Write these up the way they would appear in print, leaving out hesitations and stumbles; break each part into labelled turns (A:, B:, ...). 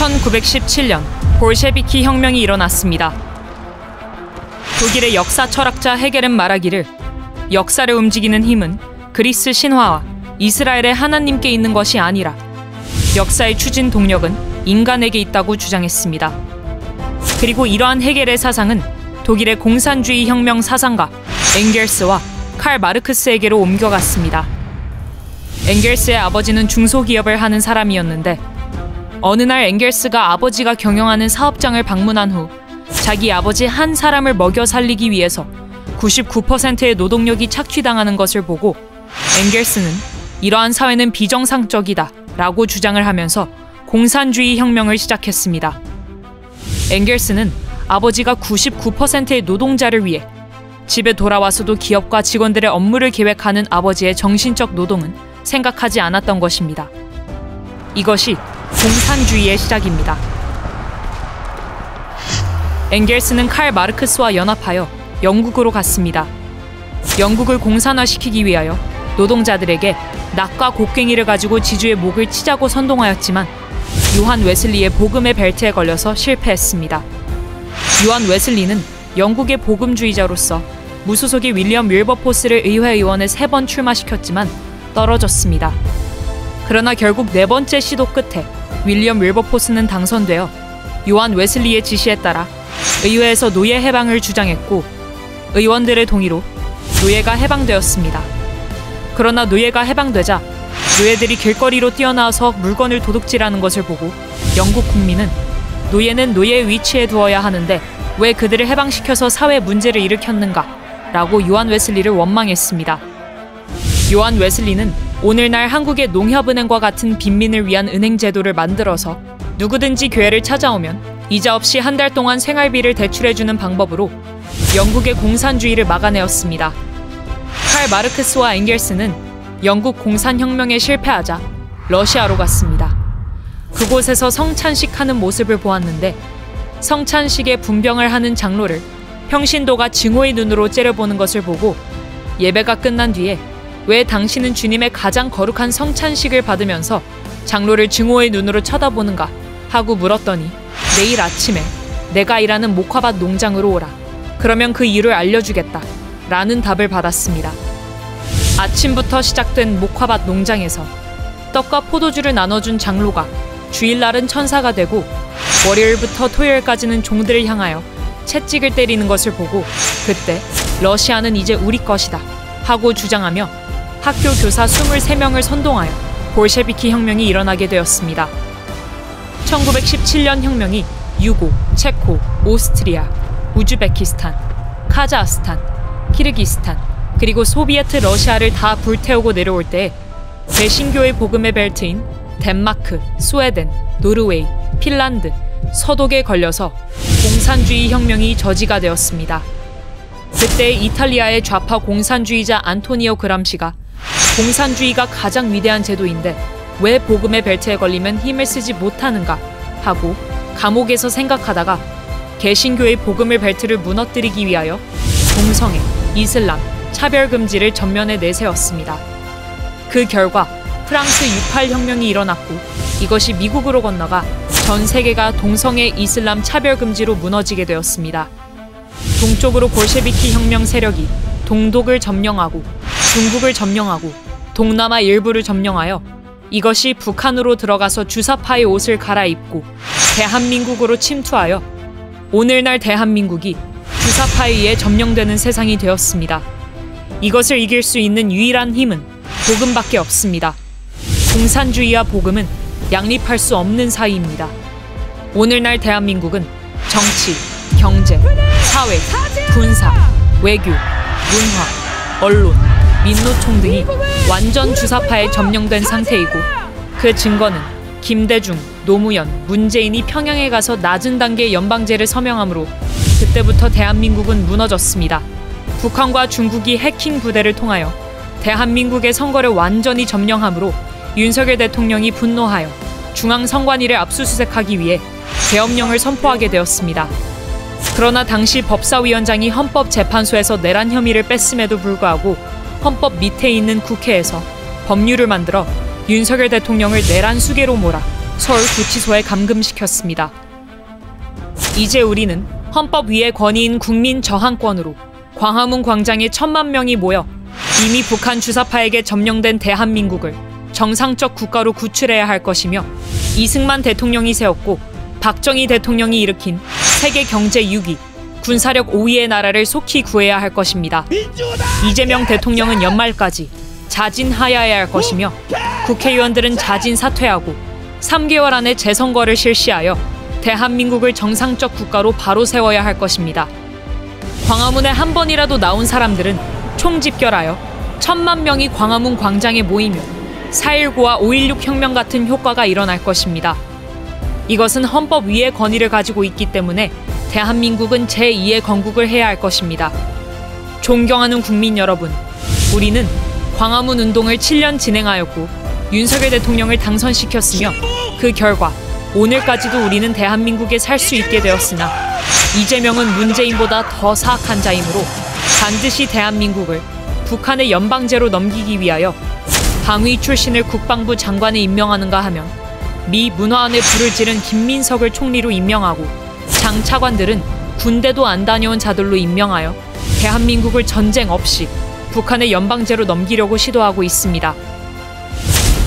A: 1917년 볼셰비키 혁명이 일어났습니다. 독일의 역사 철학자 헤겔은 말하기를 역사를 움직이는 힘은 그리스 신화와 이스라엘의 하나님께 있는 것이 아니라 역사의 추진 동력은 인간에게 있다고 주장했습니다. 그리고 이러한 헤겔의 사상은 독일의 공산주의 혁명 사상가 엥겔스와 칼 마르크스에게로 옮겨갔습니다. 엥겔스의 아버지는 중소기업을 하는 사람이었는데 어느 날 엥겔스가 아버지가 경영하는 사업장을 방문한 후 자기 아버지 한 사람을 먹여 살리기 위해서 99%의 노동력이 착취당하는 것을 보고 엥겔스는 이러한 사회는 비정상적이다 라고 주장을 하면서 공산주의 혁명을 시작했습니다. 엥겔스는 아버지가 99%의 노동자를 위해 집에 돌아와서도 기업과 직원들의 업무를 계획하는 아버지의 정신적 노동은 생각하지 않았던 것입니다. 이것이 공산주의의 시작입니다. 엥겔스는 칼 마르크스와 연합하여 영국으로 갔습니다. 영국을 공산화시키기 위하여 노동자들에게 낫과 곡괭이를 가지고 지주의 목을 치자고 선동하였지만 요한 웨슬리의 복음의 벨트에 걸려서 실패했습니다. 요한 웨슬리는 영국의 복음주의자로서 무소속의 윌리엄 윌버포스를 의회의원에 3번 출마시켰지만 떨어졌습니다. 그러나 결국 4번째 시도 끝에 윌리엄 윌버포스는 당선되어 요한 웨슬리의 지시에 따라 의회에서 노예 해방을 주장했고 의원들의 동의로 노예가 해방되었습니다. 그러나 노예가 해방되자 노예들이 길거리로 뛰어나와서 물건을 도둑질하는 것을 보고 영국 국민은 노예는 노예의 위치에 두어야 하는데 왜 그들을 해방시켜서 사회 문제를 일으켰는가 라고 요한 웨슬리를 원망했습니다. 요한 웨슬리는 오늘날 한국의 농협은행과 같은 빈민을 위한 은행 제도를 만들어서 누구든지 교회를 찾아오면 이자 없이 한 달 동안 생활비를 대출해주는 방법으로 영국의 공산주의를 막아내었습니다. 칼 마르크스와 엥겔스는 영국 공산혁명에 실패하자 러시아로 갔습니다. 그곳에서 성찬식하는 모습을 보았는데 성찬식에 분병을 하는 장로를 평신도가 증오의 눈으로 째려보는 것을 보고 예배가 끝난 뒤에 왜 당신은 주님의 가장 거룩한 성찬식을 받으면서 장로를 증오의 눈으로 쳐다보는가 하고 물었더니 내일 아침에 내가 일하는 목화밭 농장으로 오라. 그러면 그 이유를 알려주겠다. 라는 답을 받았습니다. 아침부터 시작된 목화밭 농장에서 떡과 포도주를 나눠준 장로가 주일날은 천사가 되고 월요일부터 토요일까지는 종들을 향하여 채찍을 때리는 것을 보고 그때 러시아는 이제 우리 것이다 하고 주장하며 학교 교사 23명을 선동하여 볼셰비키 혁명이 일어나게 되었습니다. 1917년 혁명이 유고, 체코, 오스트리아, 우즈베키스탄, 카자흐스탄, 키르기스탄, 그리고 소비에트 러시아를 다 불태우고 내려올 때 개신교의 복음의 벨트인 덴마크, 스웨덴, 노르웨이, 핀란드, 서독에 걸려서 공산주의 혁명이 저지가 되었습니다. 그때 이탈리아의 좌파 공산주의자 안토니오 그람시가 공산주의가 가장 위대한 제도인데 왜 복음의 벨트에 걸리면 힘을 쓰지 못하는가 하고 감옥에서 생각하다가 개신교의 복음의 벨트를 무너뜨리기 위하여 동성애, 이슬람, 차별금지를 전면에 내세웠습니다. 그 결과 프랑스 68혁명이 일어났고 이것이 미국으로 건너가 전 세계가 동성애, 이슬람 차별금지로 무너지게 되었습니다. 동쪽으로 볼셰비키 혁명 세력이 동독을 점령하고 중국을 점령하고 동남아 일부를 점령하여 이것이 북한으로 들어가서 주사파의 옷을 갈아입고 대한민국으로 침투하여 오늘날 대한민국이 주사파에 의해 점령되는 세상이 되었습니다. 이것을 이길 수 있는 유일한 힘은 복음밖에 없습니다. 공산주의와 복음은 양립할 수 없는 사이입니다. 오늘날 대한민국은 정치, 경제, 사회, 군사, 외교, 문화, 언론, 민노총 등이 완전 주사파에 점령된 상태이고 그 증거는 김대중, 노무현, 문재인이 평양에 가서 낮은 단계의 연방제를 서명하므로 그때부터 대한민국은 무너졌습니다. 북한과 중국이 해킹 부대를 통하여 대한민국의 선거를 완전히 점령하므로 윤석열 대통령이 분노하여 중앙선관위를 압수수색하기 위해 계엄령을 선포하게 되었습니다. 그러나 당시 법사위원장이 헌법재판소에서 내란 혐의를 뺐음에도 불구하고 헌법 밑에 있는 국회에서 법률을 만들어 윤석열 대통령을 내란 수괴로 몰아 서울구치소에 감금시켰습니다. 이제 우리는 헌법 위의 권위인 국민 저항권으로 광화문 광장에 1,000만 명이 모여 이미 북한 주사파에게 점령된 대한민국을 정상적 국가로 구출해야 할 것이며, 이승만 대통령이 세웠고 박정희 대통령이 일으킨 세계 경제 6위, 군사력 5위의 나라를 속히 구해야 할 것입니다. 이재명 대통령은 연말까지 자진하야해야 할 것이며, 국회의원들은 자진 사퇴하고 3개월 안에 재선거를 실시하여 대한민국을 정상적 국가로 바로 세워야 할 것입니다. 광화문에 한 번이라도 나온 사람들은 총집결하여 1,000만 명이 광화문 광장에 모이면 4.19와 5.16 혁명 같은 효과가 일어날 것입니다. 이것은 헌법 위의 권위를 가지고 있기 때문에 대한민국은 제2의 건국을 해야 할 것입니다. 존경하는 국민 여러분, 우리는 광화문 운동을 7년 진행하였고 윤석열 대통령을 당선시켰으며, 그 결과 오늘까지도 우리는 대한민국에 살 수 있게 되었으나, 이재명은 문재인보다 더 사악한 자이므로 반드시 대한민국을 북한의 연방제로 넘기기 위하여 방위 출신을 국방부 장관에 임명하는가 하면 미 문화원에 불을 지른 김민석을 총리로 임명하고, 장 차관들은 군대도 안 다녀온 자들로 임명하여 대한민국을 전쟁 없이 북한의 연방제로 넘기려고 시도하고 있습니다.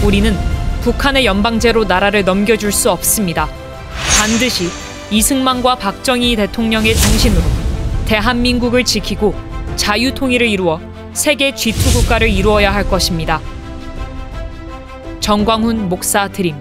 A: 우리는 북한의 연방제로 나라를 넘겨줄 수 없습니다. 반드시 이승만과 박정희 대통령의 정신으로 대한민국을 지키고 자유통일을 이루어 세계 G2 국가를 이루어야 할 것입니다. 정광훈 목사 드림.